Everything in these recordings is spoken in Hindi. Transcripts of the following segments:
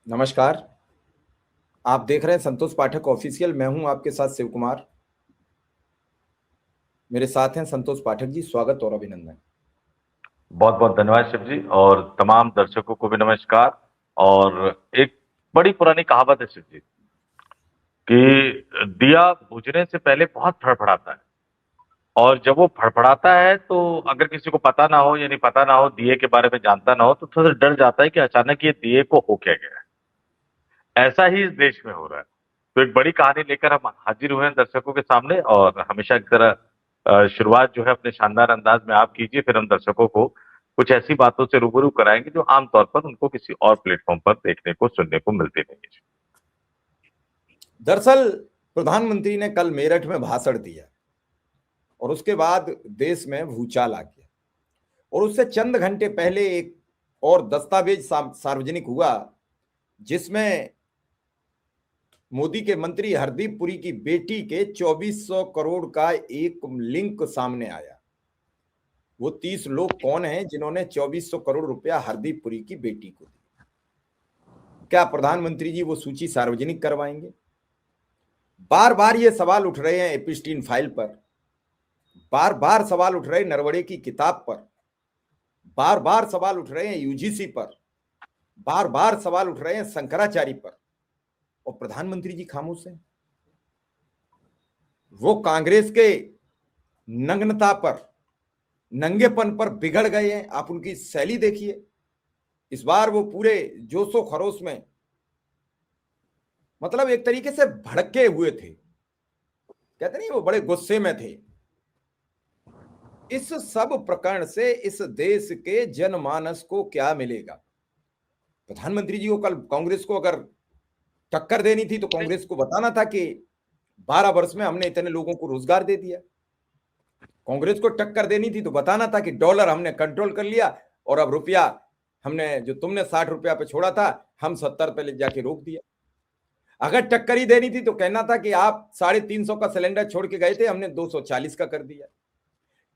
नमस्कार। आप देख रहे हैं संतोष पाठक ऑफिशियल। मैं हूं आपके साथ शिव कुमार। मेरे साथ हैं संतोष पाठक जी। स्वागत और अभिनंदन। बहुत बहुत धन्यवाद शिव जी, और तमाम दर्शकों को भी नमस्कार। और एक बड़ी पुरानी कहावत है शिव जी कि दिया बुझने से पहले बहुत फड़फड़ाता है। और जब वो फड़फड़ाता है तो अगर किसी को पता ना हो, यानी पता ना हो, दिए के बारे में जानता ना हो, तो थोड़ा सा डर जाता है कि अचानक ये दिए को हो क्या गया है। ऐसा ही इस देश में हो रहा है। तो एक बड़ी कहानी लेकर हम हाजिर हुए हैं दर्शकों के सामने, और हमेशा की तरह शुरुआत जो है अपने शानदार अंदाज में आप कीजिए, फिर हम दर्शकों को कुछ ऐसी बातों से रूबरू कराएंगे जो आमतौर पर उनको किसी और प्लेटफॉर्म पर देखने को सुनने को मिलती नहीं है। दरअसल प्रधानमंत्री ने कल मेरठ में भाषण दिया और उसके बाद देश में भूचाल आ गया। और उससे चंद घंटे पहले एक और दस्तावेज सार्वजनिक हुआ जिसमें मोदी के मंत्री हरदीप पुरी की बेटी के 2400 करोड़ का एक लिंक सामने आया। वो 30 लोग कौन हैं जिन्होंने 2400 करोड़ रुपया हरदीप पुरी की बेटी को दिया? क्या प्रधानमंत्री जी वो सूची सार्वजनिक करवाएंगे? बार बार ये सवाल उठ रहे हैं एपिस्टीन फाइल पर, बार बार सवाल उठ रहे हैं नरवणे की किताब पर, बार बार सवाल उठ रहे हैं यूजीसी पर, बार बार सवाल उठ रहे हैं शंकराचार्य पर, और प्रधानमंत्री जी खामोश हैं। वो कांग्रेस के नग्नता पर, नंगेपन पर बिगड़ गए हैं। आप उनकी शैली देखिए। इस बार वो पूरे जोशो खरोश में, मतलब एक तरीके से भड़के हुए थे। कहते नहीं, वो बड़े गुस्से में थे। इस सब प्रकरण से इस देश के जनमानस को क्या मिलेगा? प्रधानमंत्री जी को कल कांग्रेस को अगर टक्कर देनी थी तो कांग्रेस को बताना था कि 12 वर्ष में हमने इतने लोगों को रोजगार दे दिया। कांग्रेस को टक्कर देनी थी तो बताना था कि डॉलर हमने कंट्रोल कर लिया और अब रुपया हमने, जो तुमने 60 रुपया पे छोड़ा था, हम 70 पे ले जाके रोक दिया। अगर टक्कर ही देनी थी तो कहना था कि आप 350 का सिलेंडर छोड़ के गए थे, हमने 240 का कर दिया।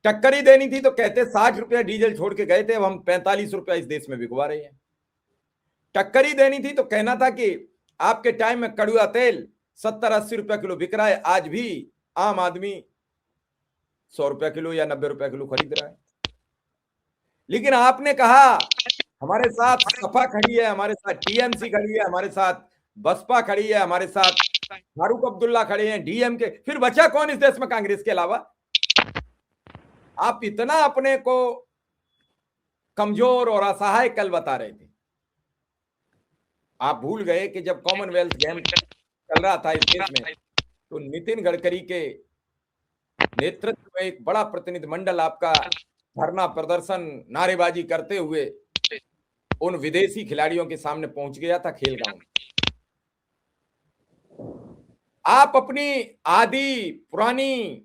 टक्कर ही देनी थी तो कहते 60 रुपया डीजल छोड़ के गए थे, अब हम 45 रुपया इस देश में बिकवा रहे हैं। टक्कर ही देनी थी तो कहना था कि आपके टाइम में कड़ुआ तेल 70-80 रुपया किलो बिक रहा है, आज भी आम आदमी 100 रुपया किलो या 90 रुपया किलो खरीद रहा है। लेकिन आपने कहा हमारे साथ सपा खड़ी है, हमारे साथ टीएमसी खड़ी है, हमारे साथ बसपा खड़ी है, हमारे साथ फारूक अब्दुल्ला खड़े हैं, डीएमके। फिर बचा कौन इस देश में कांग्रेस के अलावा? आप इतना अपने को कमजोर और असहाय कल बता रहे थे। आप भूल गए कि जब कॉमनवेल्थ गेम चल रहा था इस देश में तो नितिन गडकरी के नेतृत्व में एक बड़ा प्रतिनिधिमंडल आपका धरना प्रदर्शन, नारेबाजी करते हुए उन विदेशी खिलाड़ियों के सामने पहुंच गया था खेल ग्राउंड। आप अपनी आदि पुरानी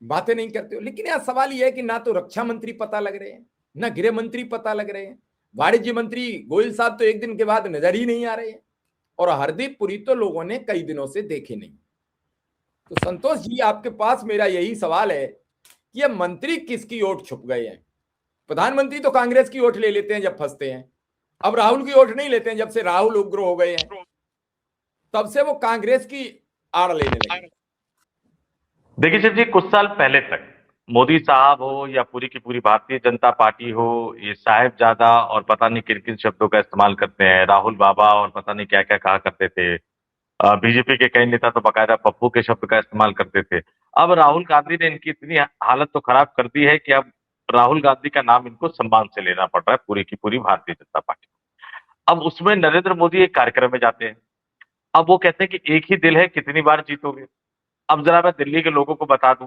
बातें नहीं करते हो। लेकिन यह सवाल यह है कि ना तो रक्षा मंत्री पता लग रहे हैं, ना गृह मंत्री पता लग रहे हैं, वाणिज्य मंत्री गोयल साहब तो एक दिन के बाद नजर ही नहीं आ रहे हैं, और हरदीप पुरी तो लोगों ने कई दिनों से देखे नहीं। तो संतोष जी, आपके पास मेरा यही सवाल है कि ये मंत्री किसकी ओट छुप गए हैं? प्रधानमंत्री तो कांग्रेस की ओट ले लेते हैं जब फंसते हैं, अब राहुल की ओट नहीं लेते हैं। जब से राहुल उग्र हो गए हैं तब से वो कांग्रेस की आड़ लेने लगे। देखिए शिव जी, कुछ साल पहले तक मोदी साहब हो या पूरी की पूरी भारतीय जनता पार्टी हो, ये साहेबजादा और पता नहीं किन किन शब्दों का इस्तेमाल करते हैं, राहुल बाबा और पता नहीं क्या क्या कहा करते थे। बीजेपी के कई नेता तो बाकायदा पप्पू के शब्द का इस्तेमाल करते थे। अब राहुल गांधी ने इनकी इतनी हालत तो खराब कर दी है कि अब राहुल गांधी का नाम इनको सम्मान से लेना पड़ रहा है, पूरी की पूरी भारतीय जनता पार्टी। अब उसमें नरेंद्र मोदी एक कार्यक्रम में जाते हैं। अब वो कहते हैं कि एक ही दिल है, कितनी बार जीतोगे। अब जरा मैं दिल्ली के लोगों को बता दूं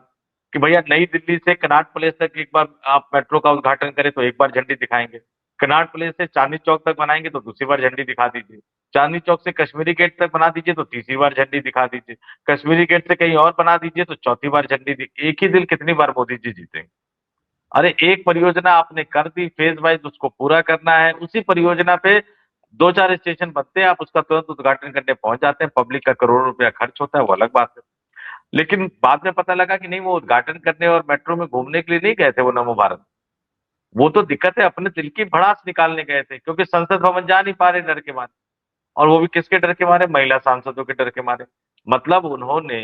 कि भैया, नई दिल्ली से कनॉट प्लेस तक एक बार आप मेट्रो का उद्घाटन करें तो एक बार झंडी दिखाएंगे। कनॉट प्लेस से चांदनी चौक तक बनाएंगे तो दूसरी बार झंडी दिखा दीजिए। चांदनी चौक से कश्मीरी गेट तक बना दीजिए तो तीसरी बार झंडी दिखा दीजिए। कश्मीरी गेट से कहीं और बना दीजिए तो चौथी बार झंडी एक ही दिल कितनी बार मोदी जी जीतेंगे। अरे एक परियोजना आपने कर दी, फेज वाइज उसको पूरा करना है, उसी परियोजना पे दो चार स्टेशन बनते हैं, आप उसका तुरंत उद्घाटन करने पहुंच जाते हैं, पब्लिक का करोड़ों रुपया खर्च होता है, वो अलग बात है। लेकिन बाद में पता लगा कि नहीं, वो उद्घाटन करने और मेट्रो में घूमने के लिए नहीं गए थे वो नमो भारत। वो तो दिक्कत है, अपने दिल की भड़ास निकालने गए थे, क्योंकि संसद भवन जा नहीं पा रहे डर के मारे। और वो भी किसके डर के मारे? महिला सांसदों के डर के मारे। मतलब उन्होंने,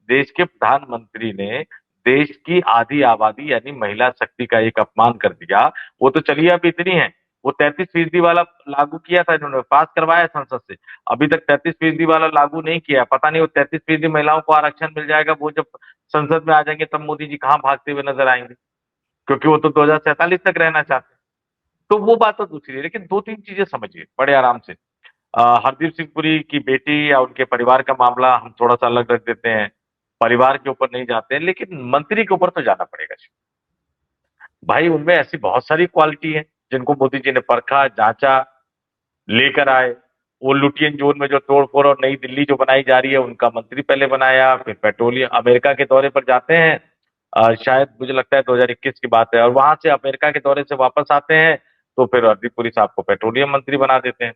देश के प्रधानमंत्री ने देश की आधी आबादी यानी महिला शक्ति का एक अपमान कर दिया। वो तो चलिए अब इतनी है, वो 33% वाला लागू किया था, इन्होंने पास करवाया संसद से। अभी तक 33% वाला लागू नहीं किया। पता नहीं वो 33% महिलाओं को आरक्षण मिल जाएगा, वो जब संसद में आ जाएंगे तब मोदी जी कहाँ भागते हुए नजर आएंगे, क्योंकि वो तो 2047 तक रहना चाहते हैं। तो वो बात तो दूसरी है, लेकिन दो तीन चीजें समझिए बड़े आराम से। हरदीप सिंह पुरी की बेटी या उनके परिवार का मामला हम थोड़ा सा अलग रख देते हैं, परिवार के ऊपर नहीं जाते हैं, लेकिन मंत्री के ऊपर तो जाना पड़ेगा। भाई उनमें ऐसी बहुत सारी क्वालिटी है जिनको मोदी जी ने परखा, जांचा, लेकर आए। वो लुटियन जोन में जो तोड़फोड़ और नई दिल्ली जो बनाई जा रही है, उनका मंत्री पहले बनाया, फिर पेट्रोलियम अमेरिका के दौरे पर जाते हैं। शायद मुझे लगता है 2021 की बात है, और वहां से अमेरिका के दौरे से वापस आते हैं तो फिर हरदीप पुरी साहब को पेट्रोलियम मंत्री बना देते हैं।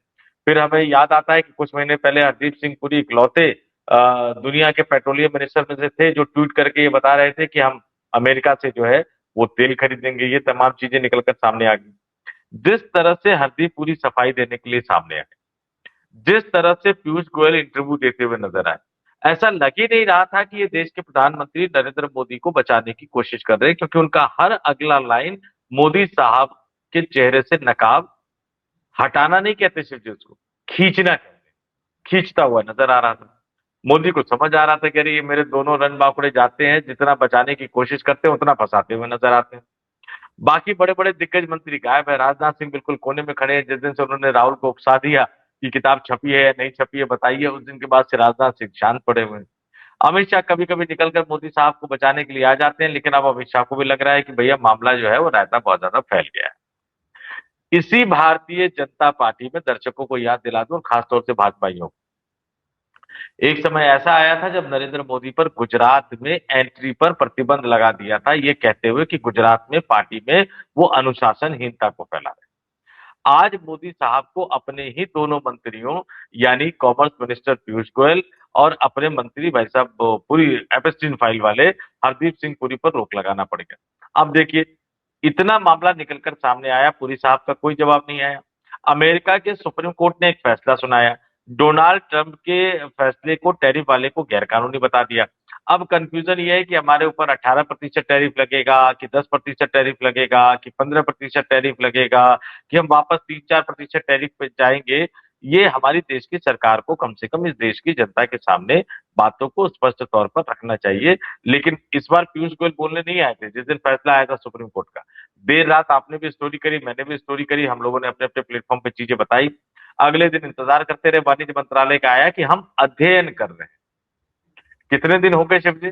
फिर हमें याद आता है कि कुछ महीने पहले हरदीप सिंह पुरी इकलौते दुनिया के पेट्रोलियम मिनिस्टर में से थे जो ट्वीट करके ये बता रहे थे कि हम अमेरिका से जो है वो तेल खरीदेंगे। ये तमाम चीजें निकलकर सामने आ गई। जिस तरह से हरदीप पुरी सफाई देने के लिए सामने आए, जिस तरह से पीयूष गोयल इंटरव्यू देते हुए नजर आए, ऐसा लग ही नहीं रहा था कि ये देश के प्रधानमंत्री नरेंद्र मोदी को बचाने की कोशिश कर रहे हैं, क्योंकि उनका हर अगला लाइन मोदी साहब के चेहरे से नकाब हटाना नहीं कहते सिर्फ जी, उसको खींचना कहते, खींचता हुआ नजर आ रहा था। मोदी को समझ आ रहा था कि अरे ये मेरे दोनों रन बांकुड़े जाते हैं, जितना बचाने की कोशिश करते हैं उतना फंसाते हुए नजर आते हैं। बाकी बड़े बड़े दिग्गज मंत्री गायब है। राजनाथ सिंह बिल्कुल कोने में खड़े हैं। जिस दिन से उन्होंने राहुल को उकसा दिया कि किताब छपी है या नहीं छपी है बताइए, उस दिन के बाद से राजनाथ सिंह शांत पड़े हुए हैं। अमित शाह कभी कभी निकलकर मोदी साहब को बचाने के लिए आ जाते हैं, लेकिन अब अमित शाह को भी लग रहा है कि भैया मामला जो है वो रायता बहुत ज्यादा फैल गया है। इसी भारतीय जनता पार्टी में दर्शकों को याद दिला दूं, और खासतौर से भाजपाइयों को, एक समय ऐसा आया था जब नरेंद्र मोदी पर गुजरात में एंट्री पर प्रतिबंध लगा दिया था, ये कहते हुए कि गुजरात में पार्टी में वो अनुशासनहीनता को फैला रहे। आज मोदी साहब को अपने ही दोनों मंत्रियों यानी कॉमर्स मिनिस्टर पीयूष गोयल और अपने मंत्री भाई साहब पूरी एपस्टीन फाइल वाले हरदीप सिंह पुरी पर रोक लगाना पड़ेगा। अब देखिए, इतना मामला निकलकर सामने आया, पुरी साहब का कोई जवाब नहीं आया। अमेरिका के सुप्रीम कोर्ट ने एक फैसला सुनाया, डोनाल्ड ट्रंप के फैसले को टैरिफ वाले को गैरकानूनी बता दिया। अब कंफ्यूजन ये है कि हमारे ऊपर 18% टैरिफ लगेगा, कि 10% टैरिफ लगेगा, कि 15% टैरिफ लगेगा, कि हम वापस 3-4% टैरिफ पे जाएंगे। ये हमारी देश की सरकार को कम से कम इस देश की जनता के सामने बातों को स्पष्ट तौर पर रखना चाहिए। लेकिन इस बार पीयूष गोयल बोलने नहीं आए थे जिस दिन फैसला आया था सुप्रीम कोर्ट का। देर रात आपने भी स्टोरी करी, मैंने भी स्टोरी करी, हम लोगों ने अपने अपने प्लेटफॉर्म पे चीजें बताई। अगले दिन इंतजार करते रहे, वाणिज्य मंत्रालय का आया कि हम अध्ययन कर रहे हैं। कितने दिन हो गए शिव जी?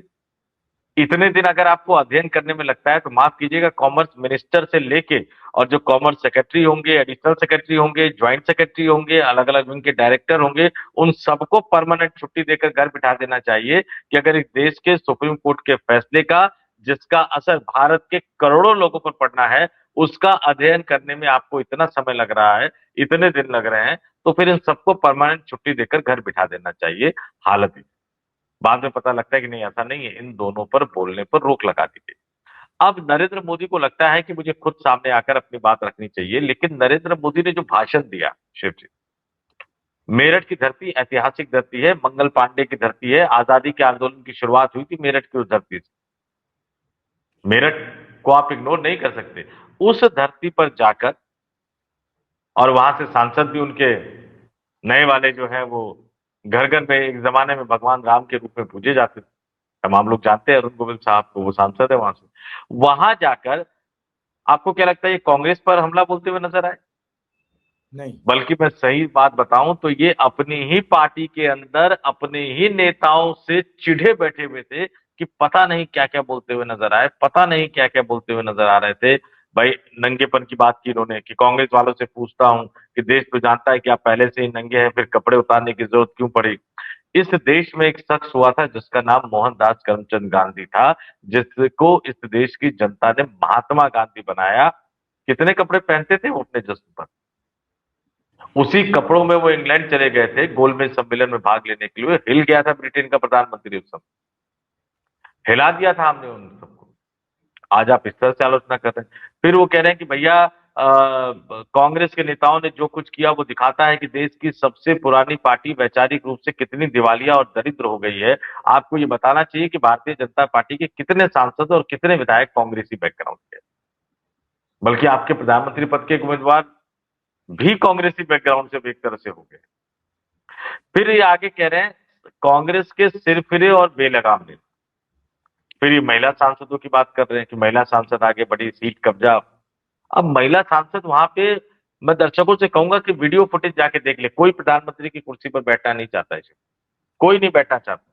इतने दिन अगर आपको अध्ययन करने में लगता है तो माफ कीजिएगा, कॉमर्स मिनिस्टर से लेके और जो कॉमर्स सेक्रेटरी होंगे, एडिशनल सेक्रेटरी होंगे, ज्वाइंट सेक्रेटरी होंगे, अलग अलग विंग के डायरेक्टर होंगे, उन सबको परमानेंट छुट्टी देकर घर बिठा देना चाहिए कि अगर इस देश के सुप्रीम कोर्ट के फैसले का, जिसका असर भारत के करोड़ों लोगों पर पड़ना है, उसका अध्ययन करने में आपको इतना समय लग रहा है, इतने दिन लग रहे हैं, तो फिर इन सबको परमानेंट छुट्टी देकर घर बिठा देना चाहिए। हालत बाद में पता लगता है कि नहीं, ऐसा नहीं है, इन दोनों पर बोलने पर रोक लगा दी गई। अब नरेंद्र मोदी को लगता है कि मुझे खुद सामने आकर अपनी बात रखनी चाहिए, लेकिन नरेंद्र मोदी ने जो भाषण दिया शिव जी, मेरठ की धरती ऐतिहासिक धरती है, मंगल पांडे की धरती है, आजादी के आंदोलन की शुरुआत हुई थी मेरठ की उस धरती से। मेरठ को आप इग्नोर नहीं कर सकते। उस धरती पर जाकर, और वहां से सांसद भी उनके नए वाले जो है वो घर घर में एक जमाने में भगवान राम के रूप में पूजे जाते थे, तमाम लोग जानते हैं अरुण गोविल साहब को, वो सांसद है वहां से। वहां जाकर आपको क्या लगता है ये कांग्रेस पर हमला बोलते हुए नजर आए? नहीं। बल्कि मैं सही बात बताऊं तो ये अपनी ही पार्टी के अंदर अपने ही नेताओं से चिढ़े बैठे हुए थे कि पता नहीं क्या क्या बोलते हुए नजर आए, पता नहीं क्या क्या बोलते हुए नजर आ रहे थे। भाई नंगेपन की बात की इन्होंने कि कांग्रेस वालों से पूछता हूं कि देश तो जानता है कि आप पहले से ही नंगे हैं, फिर कपड़े उतारने की जरूरत क्यों पड़ी? इस देश में एक शख्स हुआ था जिसका नाम मोहनदास करमचंद गांधी था, जिसको इस देश की जनता ने महात्मा गांधी बनाया। कितने कपड़े पहनते थे वो अपने जश्न पर? उसी कपड़ों में वो इंग्लैंड चले गए थे गोलमेज सम्मेलन में भाग लेने के लिए। हिल गया था ब्रिटेन का प्रधानमंत्री उस समय, हिला दिया था हमने उन सबको। आज आप इस तरह से आलोचना कर रहे हैं। फिर वो कह रहे हैं कि भैया कांग्रेस के नेताओं ने जो कुछ किया वो दिखाता है कि देश की सबसे पुरानी पार्टी वैचारिक रूप से कितनी दिवालिया और दरिद्र हो गई है। आपको ये बताना चाहिए कि भारतीय जनता पार्टी के कितने सांसद और कितने विधायक कांग्रेसी बैकग्राउंड के, बल्कि आपके प्रधानमंत्री पद के उम्मीदवार भी कांग्रेसी बैकग्राउंड से एक तरह से हो गए। फिर ये आगे कह रहे हैं कांग्रेस के सिरफिरे और बेलगाम नेता। फिर ये महिला सांसदों की बात कर रहे हैं कि महिला सांसद आगे बढ़ी, सीट कब्जा। अब महिला सांसद वहां पे, मैं दर्शकों से कहूंगा कि वीडियो फुटेज जाके देख ले, कोई प्रधानमंत्री की कुर्सी पर बैठना नहीं चाहता है, कोई नहीं बैठना चाहता।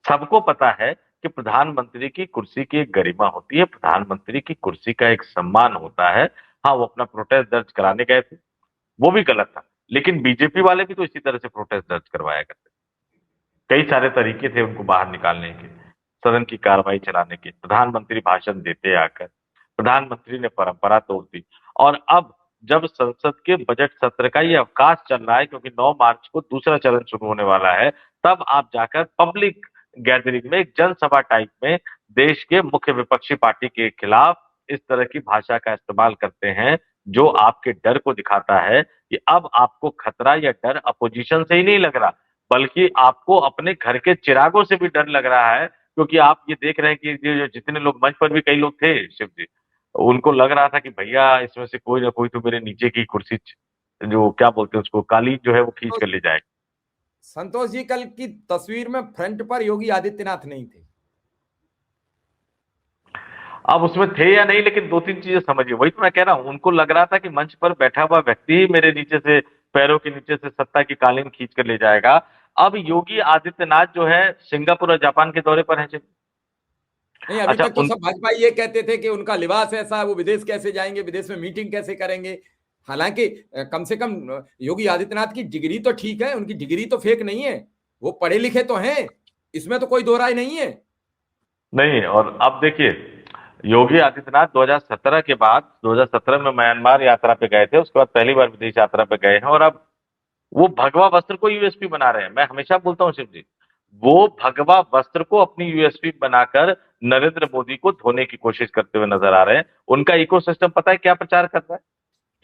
सबको पता है कि प्रधानमंत्री की कुर्सी की एक गरिमा होती है, प्रधानमंत्री की कुर्सी का एक सम्मान होता है। हाँ, वो अपना प्रोटेस्ट दर्ज कराने गए थे, वो भी गलत था, लेकिन बीजेपी वाले भी तो इसी तरह से प्रोटेस्ट दर्ज करवाया करते। कई सारे तरीके थे उनको बाहर निकालने के, सदन की कार्रवाई चलाने के। प्रधानमंत्री भाषण देते आकर प्रधानमंत्री ने परंपरा तोड़ दी। और अब जब संसद के बजट सत्र का ये अवकाश चल रहा है, क्योंकि 9 मार्च को दूसरा चरण शुरू होने वाला है, तब आप जाकर पब्लिक गैदरिंग में, एक जनसभा टाइप में देश के मुख्य विपक्षी पार्टी के खिलाफ इस तरह की भाषा का इस्तेमाल करते हैं, जो आपके डर को दिखाता है कि अब आपको खतरा या डर अपोजिशन से ही नहीं लग रहा, बल्कि आपको अपने घर के चिरागों से भी डर लग रहा है। क्योंकि आप ये देख रहे हैं कि जितने लोग मंच पर भी, कई लोग थे शिव जी, उनको लग रहा था कि भैया इसमें से कोई ना कोई तो मेरे नीचे की कुर्सी, जो क्या बोलते हैं उसको, कालीन जो है वो खींच तो कर ले जाएगा। संतोष जी, कल की तस्वीर में फ्रंट पर योगी आदित्यनाथ नहीं थे। अब उसमें थे या नहीं, लेकिन 2-3 चीजें समझिए। वही तो मैं कह रहा हूं, उनको लग रहा था कि मंच पर बैठा हुआ व्यक्ति ही मेरे नीचे से, पैरों के नीचे से सत्ता की कालीन खींच कर ले जाएगा। अब योगी आदित्यनाथ जो है सिंगापुर और जापान के दौरे पर है। नहीं, अभी अच्छा, तक तो सब भाजपा ये कहते थे कि उनका लिबास ऐसा है, वो विदेश कैसे जाएंगे, विदेश में मीटिंग कैसे करेंगे। हालांकि कम से कम योगी आदित्यनाथ की डिग्री तो ठीक है, उनकी डिग्री तो फेक नहीं है, वो पढ़े लिखे तो हैं, इसमें तो कोई दो राय नहीं है। नहीं, और अब देखिए, योगी आदित्यनाथ 2017 के बाद, 2017 में म्यांमार यात्रा पे गए थे, उसके बाद पहली बार विदेश यात्रा पे गए हैं, और अब वो भगवा वस्त्र को यूएसपी बना रहे हैं। मैं हमेशा बोलता हूँ शिव जी, वो भगवा वस्त्र को अपनी यूएसपी बनाकर नरेंद्र मोदी को धोने की कोशिश करते हुए नजर आ रहे हैं। उनका इकोसिस्टम पता है क्या प्रचार कर रहा है?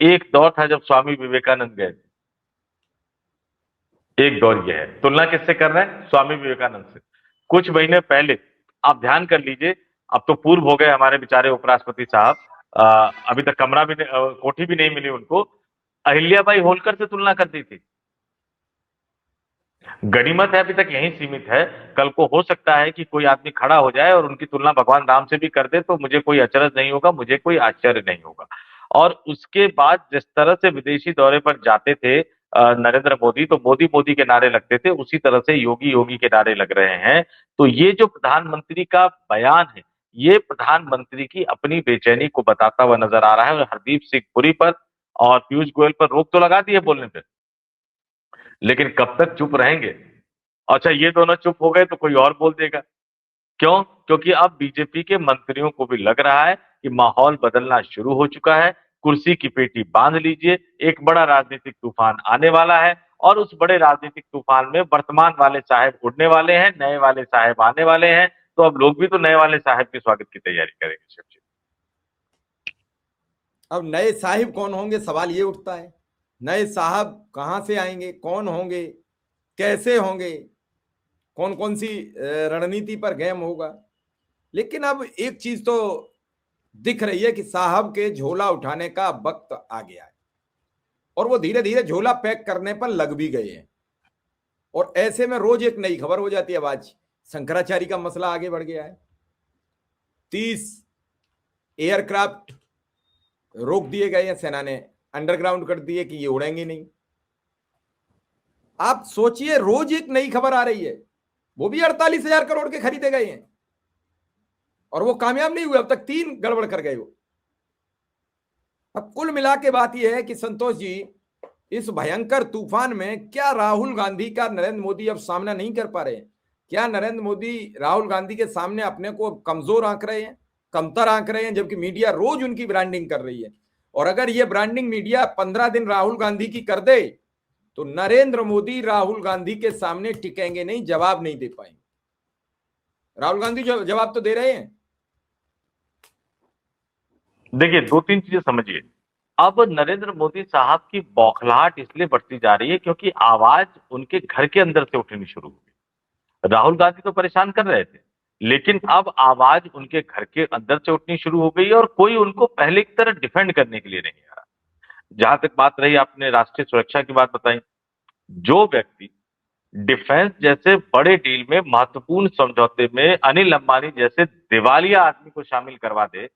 एक दौर था जब स्वामी विवेकानंद गए थे, एक दौर यह है। तुलना किससे कर रहे हैं? स्वामी विवेकानंद से। कुछ महीने पहले आप ध्यान कर लीजिए, अब तो पूर्व हो गए हमारे बेचारे उपराष्ट्रपति साहब, अभी तक कमरा भी कोठी भी नहीं मिली उनको, अहिल्याबाई होलकर से तुलना कर दी थी। गनीमत है अभी तक यहीं सीमित है, कल को हो सकता है कि कोई आदमी खड़ा हो जाए और उनकी तुलना भगवान राम से भी कर दे, तो मुझे कोई अचरज नहीं होगा, मुझे कोई आश्चर्य नहीं होगा। और उसके बाद जिस तरह से विदेशी दौरे पर जाते थे नरेंद्र मोदी, तो मोदी मोदी के नारे लगते थे, उसी तरह से योगी योगी के नारे लग रहे हैं। तो ये जो प्रधानमंत्री का बयान है, ये प्रधानमंत्री की अपनी बेचैनी को बताता हुआ नजर आ रहा है। और हरदीप सिंह पुरी पर और पीयूष गोयल पर रोक तो लगा दी है बोलने पे, लेकिन कब तक चुप रहेंगे? अच्छा, ये दोनों चुप हो गए तो कोई और बोल देगा। क्यों? क्योंकि अब बीजेपी के मंत्रियों को भी लग रहा है कि माहौल बदलना शुरू हो चुका है, कुर्सी की पेटी बांध लीजिए, एक बड़ा राजनीतिक तूफान आने वाला है। और उस बड़े राजनीतिक तूफान में वर्तमान वाले साहब उड़ने वाले हैं, नए वाले साहब आने वाले हैं। तो अब लोग भी तो नए वाले साहब के स्वागत की तैयारी करेंगे शिव जी। अब नए साहिब कौन होंगे, सवाल ये उठता है। नए साहब कहां से आएंगे, कौन होंगे, कैसे होंगे, कौन कौन सी रणनीति पर गेम होगा। लेकिन अब एक चीज तो दिख रही है कि साहब के झोला उठाने का वक्त आ गया है, और वो धीरे धीरे झोला पैक करने पर लग भी गए हैं। और ऐसे में रोज एक नई खबर हो जाती है। अब आज शंकराचार्य का मसला आगे बढ़ गया है, 30 एयरक्राफ्ट रोक दिए गए हैं, सेना ने अंडरग्राउंड कर दिए कि ये उड़ेंगे नहीं। आप सोचिए, रोज एक नई खबर आ रही है, वो भी 48,000 करोड़ के खरीदे गए हैं, और वो कामयाब नहीं हुए। अब तक 3 गड़बड़ कर गए वो। अब कुल मिला के बात यह है कि संतोष जी, इस भयंकर तूफान में क्या राहुल गांधी का नरेंद्र मोदी अब सामना नहीं कर पा रहे हैं? क्या नरेंद्र मोदी राहुल गांधी के सामने अपने को कमजोर आंक रहे हैं, कमतर आंक रहे हैं, जबकि मीडिया रोज उनकी ब्रांडिंग कर रही है? और अगर ये ब्रांडिंग मीडिया 15 दिन राहुल गांधी की कर दे, तो नरेंद्र मोदी राहुल गांधी के सामने टिकेंगे नहीं, जवाब नहीं दे पाएंगे। राहुल गांधी जवाब तो दे रहे हैं। देखिए, 2-3 चीजें समझिए। अब नरेंद्र मोदी साहब की बौखलाहट इसलिए बढ़ती जा रही है क्योंकि आवाज उनके घर के अंदर से उठनी शुरू हो गई। राहुल गांधी तो परेशान कर रहे थे, लेकिन अब आवाज उनके घर के अंदर से उठनी शुरू हो गई और कोई उनको पहले की तरह डिफेंड करने के लिए नहीं आ रहा। जहां तक बात रही आपने राष्ट्रीय सुरक्षा की बात बताई, जो व्यक्ति डिफेंस जैसे बड़े डील में महत्वपूर्ण समझौते में अनिल अंबानी जैसे दिवालिया आदमी को शामिल करवा दे,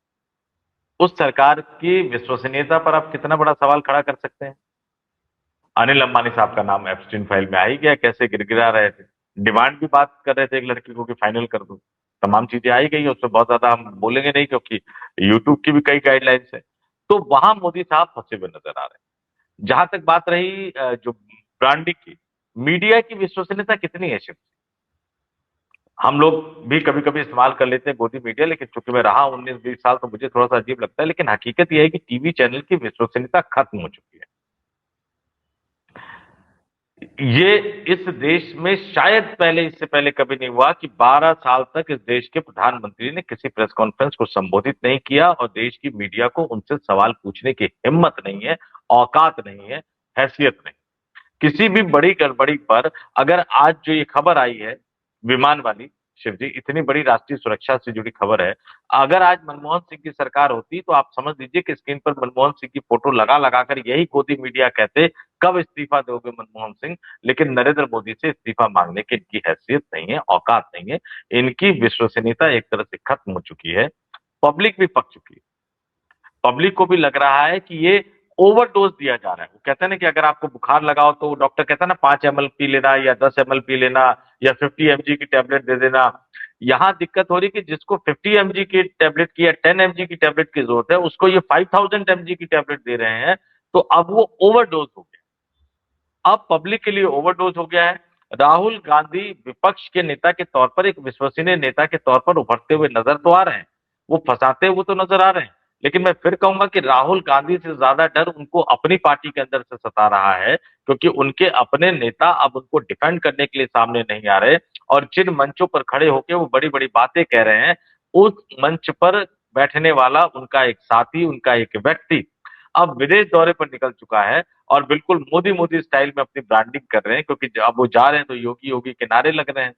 उस सरकार की विश्वसनीयता पर आप कितना बड़ा सवाल खड़ा कर सकते हैं। अनिल अंबानी साहब का नाम एप्स्टीन फाइल में आ ही गया, कैसे गिरगिरा रहे थे, डिमांड भी बात कर रहे थे एक लड़की को कि फाइनल कर दो, तमाम चीजें आई गई, उसमें बहुत ज्यादा हम बोलेंगे नहीं क्योंकि यूट्यूब की भी कई गाइडलाइंस है। तो वहां मोदी साहब फंसे हुए नजर आ रहे हैं। जहां तक बात रही जो ब्रांडिंग की, मीडिया की विश्वसनीयता कितनी है शिव, हम लोग भी कभी कभी इस्तेमाल कर लेते हैं गोदी मीडिया, लेकिन चूंकि मैं रहा 19-20 साल तो मुझे थोड़ा सा अजीब लगता है, लेकिन हकीकत यह है कि टीवी चैनल की विश्वसनीयता खत्म हो चुकी है। ये इस देश में शायद पहले, इससे पहले कभी नहीं हुआ कि 12 साल तक इस देश के प्रधानमंत्री ने किसी प्रेस कॉन्फ्रेंस को संबोधित नहीं किया और देश की मीडिया को उनसे सवाल पूछने की हिम्मत नहीं है, औकात नहीं है, हैसियत नहीं। किसी भी बड़ी गड़बड़ी पर अगर आज जो ये खबर आई है विमान वाली, शिव जी, इतनी बड़ी राष्ट्रीय सुरक्षा से जुड़ी खबर है, अगर आज मनमोहन सिंह की सरकार होती तो आप समझ लीजिए कि स्क्रीन पर मनमोहन सिंह की फोटो लगा लगाकर यही गोदी मीडिया कहते कब इस्तीफा दोगे मनमोहन सिंह। लेकिन नरेंद्र मोदी से इस्तीफा मांगने की इनकी हैसियत नहीं है, औकात नहीं है, इनकी विश्वसनीयता एक तरह से खत्म हो चुकी है। पब्लिक भी पक चुकी है, पब्लिक को भी लग रहा है कि ये ओवरडोज दिया जा रहा है। वो कहते हैं ना कि अगर आपको बुखार लगाओ तो डॉक्टर कहता है ना 5 ml पी लेना या 10 ml पी लेना या 50 mg की टेबलेट दे देना। यहां दिक्कत हो रही है कि जिसको 50 mg की टेबलेट की या 10 mg की टेबलेट की जरूरत है उसको ये 5000 mg की टेबलेट दे रहे हैं। तो अब वो ओवरडोज हो गया, अब पब्लिक के लिए ओवरडोज हो गया है। राहुल गांधी विपक्ष के नेता के तौर पर, एक विश्वसनीय नेता के तौर पर उभरते हुए नजर तो आ रहे हैं, वो फंसाते हुए तो नजर आ रहे हैं, लेकिन मैं फिर कहूंगा कि राहुल गांधी से ज्यादा डर उनको अपनी पार्टी के अंदर से सता रहा है, क्योंकि उनके अपने नेता अब उनको डिफेंड करने के लिए सामने नहीं आ रहे और जिन मंचों पर खड़े होकर वो बड़ी बड़ी बातें कह रहे हैं, उस मंच पर बैठने वाला उनका एक साथी, उनका एक व्यक्ति अब विदेश दौरे पर निकल चुका है और बिल्कुल मोदी मोदी स्टाइल में अपनी ब्रांडिंग कर रहे हैं, क्योंकि अब वो जा रहे हैं तो योगी योगी के नारे लग रहे हैं,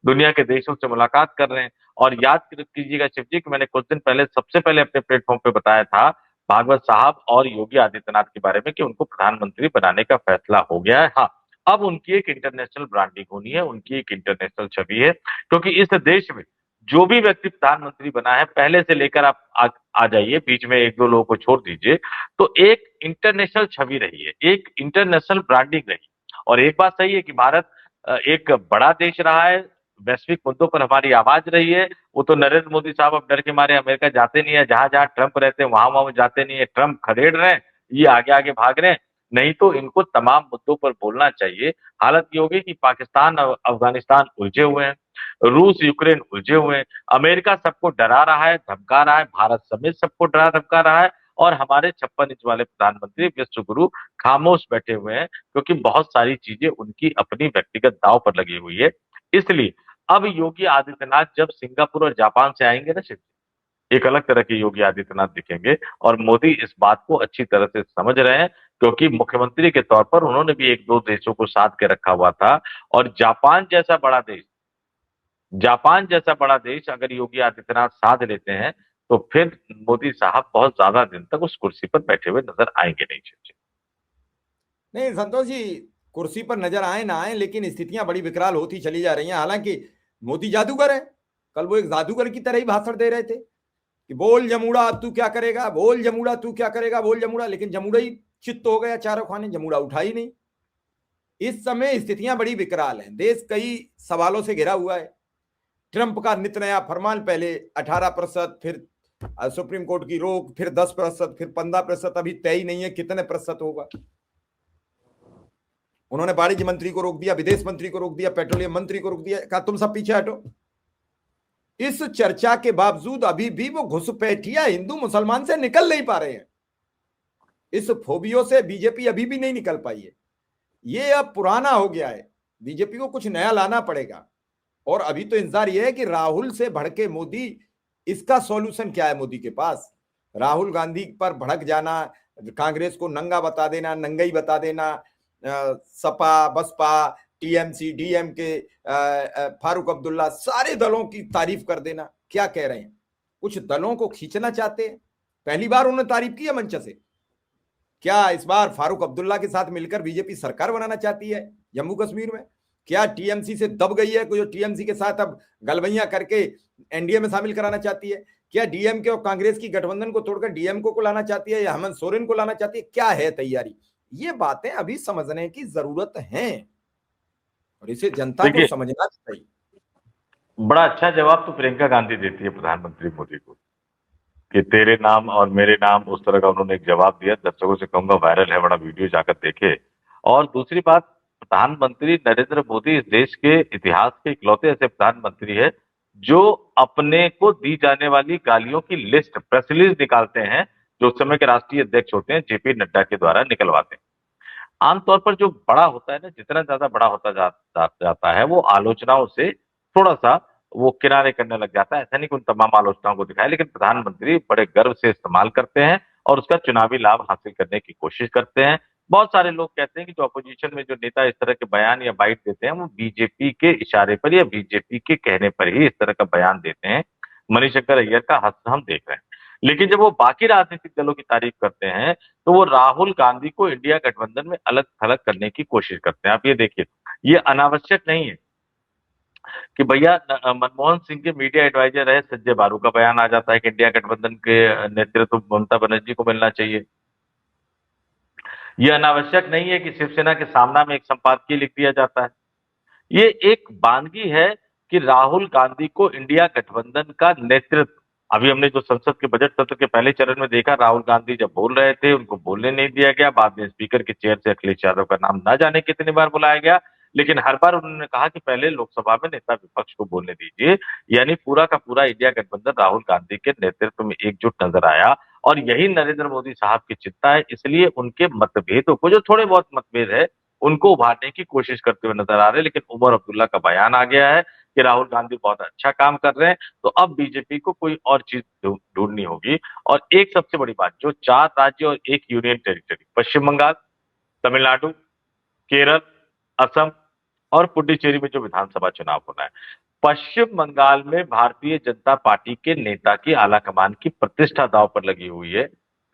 दुनिया के देशों से मुलाकात कर रहे हैं। और याद कीजिएगा शिव जी कि मैंने कुछ दिन पहले सबसे पहले अपने प्लेटफॉर्म पे बताया था भागवत साहब और योगी आदित्यनाथ के बारे में कि उनको प्रधानमंत्री बनाने का फैसला हो गया है। हाँ, अब उनकी एक इंटरनेशनल ब्रांडिंग होनी है, उनकी एक इंटरनेशनल छवि है, क्योंकि इस देश में जो भी व्यक्ति प्रधानमंत्री बना है, पहले से लेकर आप आ जाइए, बीच में एक दो लोगों को छोड़ दीजिए, तो एक इंटरनेशनल छवि रही है, एक इंटरनेशनल ब्रांडिंग रही। और एक बात सही है कि भारत एक बड़ा देश रहा है, वैश्विक मुद्दों पर हमारी आवाज रही है। वो तो नरेंद्र मोदी साहब अब डर के मारे अमेरिका जाते नहीं है, जहां जहां ट्रंप रहते हैं वहां वहां जाते नहीं है, ट्रंप खदेड़ रहे हैं, ये आगे आगे भाग रहे हैं। नहीं तो इनको तमाम मुद्दों पर बोलना चाहिए। हालत ये होगी कि पाकिस्तान और अफगानिस्तान उलझे हुए हैं, रूस यूक्रेन उलझे हुए हैं, अमेरिका सबको डरा रहा है, धमका रहा है, भारत समेत सबको डरा धमका रहा है, और हमारे 56 इंच वाले प्रधानमंत्री विश्व गुरु खामोश बैठे हुए हैं, क्योंकि बहुत सारी चीजें उनकी अपनी व्यक्तिगत दांव पर लगी हुई है। इसलिए अब योगी आदित्यनाथ जब सिंगापुर और जापान से आएंगे ना शिव, एक अलग तरह के योगी आदित्यनाथ दिखेंगे। और मोदी इस बात को अच्छी तरह से समझ रहे हैं, क्योंकि मुख्यमंत्री के तौर पर उन्होंने भी एक दो देशों को साथ के रखा हुआ था। और जापान जैसा बड़ा देश अगर योगी आदित्यनाथ साथ लेते हैं तो फिर मोदी साहब बहुत ज्यादा दिन तक उस कुर्सी पर बैठे हुए नजर आएंगे नहीं। नहीं संतोष जी, कुर्सी पर नजर आए ना आए, लेकिन स्थितियां बड़ी विकराल होती चली जा रही हैं। हालांकि मोदी जादूगर है, कल वो एक जादूगर की तरह ही भाषण दे रहे थे कि बोल जमूड़ा अब तू क्या करेगा, बोल जमूड़ा तू क्या करेगा, बोल जमूड़ा, लेकिन जमूड़ा ही चित्त हो गया चारों खाने, जमूड़ा उठा ही नहीं। इस समय स्थितियां बड़ी विकराल हैं, देश कई सवालों से घिरा हुआ है। ट्रंप का नित नया फरमान, पहले 18%, फिर सुप्रीम कोर्ट की रोक, फिर 10%, फिर 15%, अभी तय ही नहीं है कितने प्रतिशत होगा। उन्होंने वाणिज्य मंत्री को रोक दिया, विदेश मंत्री को रोक दिया, पेट्रोलियम मंत्री को रोक दिया, कहा तुम सब पीछे हटो। इस चर्चा के बावजूद अभी भी वो घुसपैठिया हिंदू मुसलमान से निकल नहीं पा रहे हैं। इस फोबियो से बीजेपी अभी भी नहीं निकल पाई है। ये अब पुराना हो गया है, बीजेपी को कुछ नया लाना पड़ेगा। और अभी तो इंतजार ये है कि राहुल से भड़के मोदी, इसका सॉल्यूशन क्या है मोदी के पास। राहुल गांधी पर भड़क जाना, कांग्रेस को नंगा बता देना, नंगई बता देना, सपा, बसपा, टीएमसी, डीएमके, फारूक अब्दुल्ला, सारे दलों की तारीफ कर देना। क्या कह रहे हैं? कुछ दलों को खींचना चाहते हैं। पहली बार उन्होंने तारीफ की है मंच से। क्या इस बार फारूक अब्दुल्ला के साथ मिलकर बीजेपी सरकार बनाना चाहती है जम्मू कश्मीर में? क्या टीएमसी से दब गई है, जो टीएमसी के साथ अब गलबैया करके एनडीए में शामिल कराना चाहती है? क्या डीएमके और कांग्रेस की गठबंधन को तोड़कर डीएमके को लाना चाहती है, या हेमंत सोरेन को लाना चाहती है? क्या है तैयारी? ये बातें अभी समझने की जरूरत है और इसे जनता को देखिए, समझना चाहिए। बड़ा अच्छा जवाब तो प्रियंका गांधी देती है प्रधानमंत्री मोदी को कि तेरे नाम और मेरे नाम, उस तरह का उन्होंने एक जवाब दिया। दर्शकों से कहूंगा वायरल है, बड़ा वीडियो जाकर देखे। और दूसरी बात, प्रधानमंत्री नरेंद्र मोदी इस देश के इतिहास के इकलौते ऐसे प्रधानमंत्री है जो अपने को दी जाने वाली गालियों की लिस्ट, प्रेस रिलीज निकालते हैं, जो उस समय के राष्ट्रीय अध्यक्ष होते हैं जेपी नड्डा के द्वारा निकलवाते हैं। आमतौर पर जो बड़ा होता है ना, जितना ज्यादा बड़ा होता जाता है, वो आलोचनाओं से थोड़ा सा वो किनारे करने लग जाता है। ऐसा नहीं कि उन तमाम आलोचनाओं को दिखाए, लेकिन प्रधानमंत्री बड़े गर्व से इस्तेमाल करते हैं और उसका चुनावी लाभ हासिल करने की कोशिश करते हैं। बहुत सारे लोग कहते हैं कि जो अपोजिशन में जो नेता इस तरह के बयान या बाइट देते हैं, वो बीजेपी के इशारे पर या बीजेपी के कहने पर ही इस तरह का बयान देते हैं। मणिशंकर अय्यर का हश्र हम देख रहे हैं। लेकिन जब वो बाकी राजनीतिक दलों की तारीफ करते हैं, तो वो राहुल गांधी को इंडिया गठबंधन में अलग थलग करने की कोशिश करते हैं। आप ये देखिए, ये अनावश्यक नहीं है कि भैया मनमोहन सिंह के मीडिया एडवाइजर रहे संजय बारू का बयान आ जाता है कि इंडिया गठबंधन के नेतृत्व ममता बनर्जी को मिलना चाहिए। यह अनावश्यक नहीं है कि शिवसेना के सामना में एक संपादकीय लिख दिया जाता है। ये एक बानगी है कि राहुल गांधी को इंडिया गठबंधन का नेतृत्व, अभी हमने जो संसद के बजट सत्र के पहले चरण में देखा, राहुल गांधी जब बोल रहे थे उनको बोलने नहीं दिया गया। बाद में स्पीकर के चेयर से अखिलेश यादव का नाम ना जाने कितनी बार बुलाया गया, लेकिन हर बार उन्होंने कहा कि पहले लोकसभा में नेता विपक्ष को बोलने दीजिए। यानी पूरा का पूरा इंडिया गठबंधन राहुल गांधी के नेतृत्व में एकजुट नजर आया और यही नरेंद्र मोदी साहब की चिंता है। इसलिए उनके मतभेदों को, जो थोड़े बहुत मतभेद है, उनको उभारने की कोशिश करते हुए नजर आ रहे हैं। लेकिन उमर अब्दुल्ला का बयान आ गया है कि राहुल गांधी बहुत अच्छा काम कर रहे हैं, तो अब बीजेपी को कोई और चीज ढूंढनी होगी। और एक सबसे बड़ी बात, जो 4 राज्य और 1 यूनियन टेरिटरी, पश्चिम बंगाल, तमिलनाडु, केरल, असम और पुडुचेरी में जो विधानसभा चुनाव होना है, पश्चिम बंगाल में भारतीय जनता पार्टी के नेता की आला कमान की प्रतिष्ठा दांव पर लगी हुई है।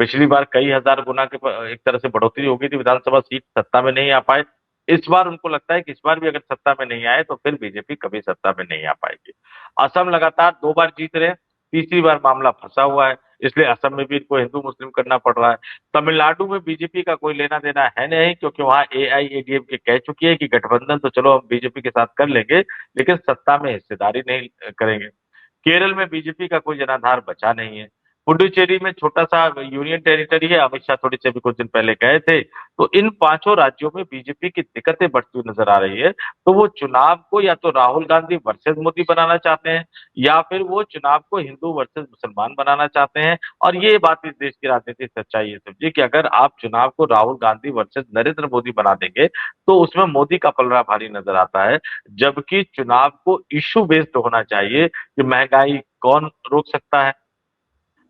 पिछली बार कई हजार गुना के एक तरह से बढ़ोतरी हो गई थी, विधानसभा सीट सत्ता में नहीं आ पाए। इस बार उनको लगता है कि इस बार भी अगर सत्ता में नहीं आए तो फिर बीजेपी कभी सत्ता में नहीं आ पाएगी। असम लगातार 2 बार जीत रहे हैं, तीसरी बार मामला फंसा हुआ है, इसलिए असम में भी इनको हिंदू मुस्लिम करना पड़ रहा है। तमिलनाडु में बीजेपी का कोई लेना देना है नहीं, क्योंकि वहां एआईएडीएमके कह चुकी है कि गठबंधन तो चलो हम बीजेपी के साथ कर लेंगे, लेकिन सत्ता में हिस्सेदारी नहीं करेंगे। केरल में बीजेपी का कोई जनाधार बचा नहीं है। पुडुचेरी में छोटा सा यूनियन टेरिटरी है, अमित शाह थोड़ी से अभी कुछ दिन पहले गए थे। तो इन 5 राज्यों में बीजेपी की दिक्कतें बढ़ती हुई नजर आ रही है। तो वो चुनाव को या तो राहुल गांधी वर्सेस मोदी बनाना चाहते हैं, या फिर वो चुनाव को हिंदू वर्सेस मुसलमान बनाना चाहते हैं। और ये बात इस देश की राजनीतिक सच्चाई है समझिए, कि अगर आप चुनाव को राहुल गांधी वर्सेस नरेंद्र मोदी बना देंगे तो उसमें मोदी का पलड़ा भारी नजर आता है। जबकि चुनाव को इशू बेस्ड होना चाहिए कि महंगाई कौन रोक सकता है,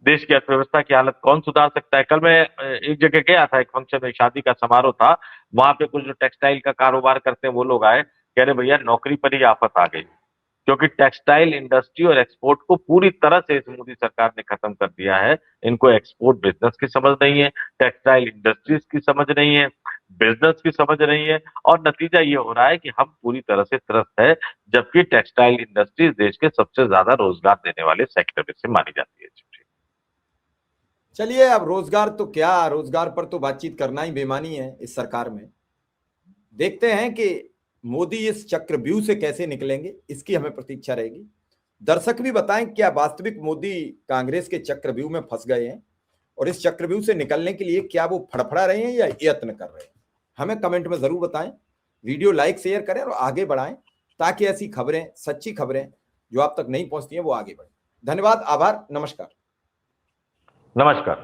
देश की अर्थव्यवस्था की हालत कौन सुधार सकता है। कल मैं एक जगह गया था, एक फंक्शन में, शादी का समारोह था, वहां पे कुछ जो टेक्सटाइल का कारोबार करते हैं वो लोग आए, कह रहे भैया नौकरी पर ही आफत आ गई, क्योंकि टेक्सटाइल इंडस्ट्री और एक्सपोर्ट को पूरी तरह से इस मोदी सरकार ने खत्म कर दिया है। इनको एक्सपोर्ट बिजनेस की समझ नहीं है, टेक्सटाइल इंडस्ट्रीज की समझ नहीं है, बिजनेस की समझ नहीं है, और नतीजा ये हो रहा है कि हम पूरी तरह से त्रस्त है। जबकि टेक्सटाइल इंडस्ट्रीज देश के सबसे ज्यादा रोजगार देने वाले सेक्टर में से मानी जाती है। चलिए, अब रोजगार तो क्या, रोजगार पर तो बातचीत करना ही बेमानी है इस सरकार में। देखते हैं कि मोदी इस चक्रव्यूह से कैसे निकलेंगे, इसकी हमें प्रतीक्षा रहेगी। दर्शक भी बताएं, क्या वास्तविक मोदी कांग्रेस के चक्रव्यूह में फंस गए हैं, और इस चक्रव्यूह से निकलने के लिए क्या वो फड़फड़ा रहे हैं या यत्न कर रहे हैं? हमें कमेंट में जरूर बताएं। वीडियो लाइक शेयर करें और आगे बढ़ाएं, ताकि ऐसी खबरें, सच्ची खबरें जो आप तक नहीं पहुंचती हैं, वो आगे बढ़े। धन्यवाद, आभार, नमस्कार। नमस्कार।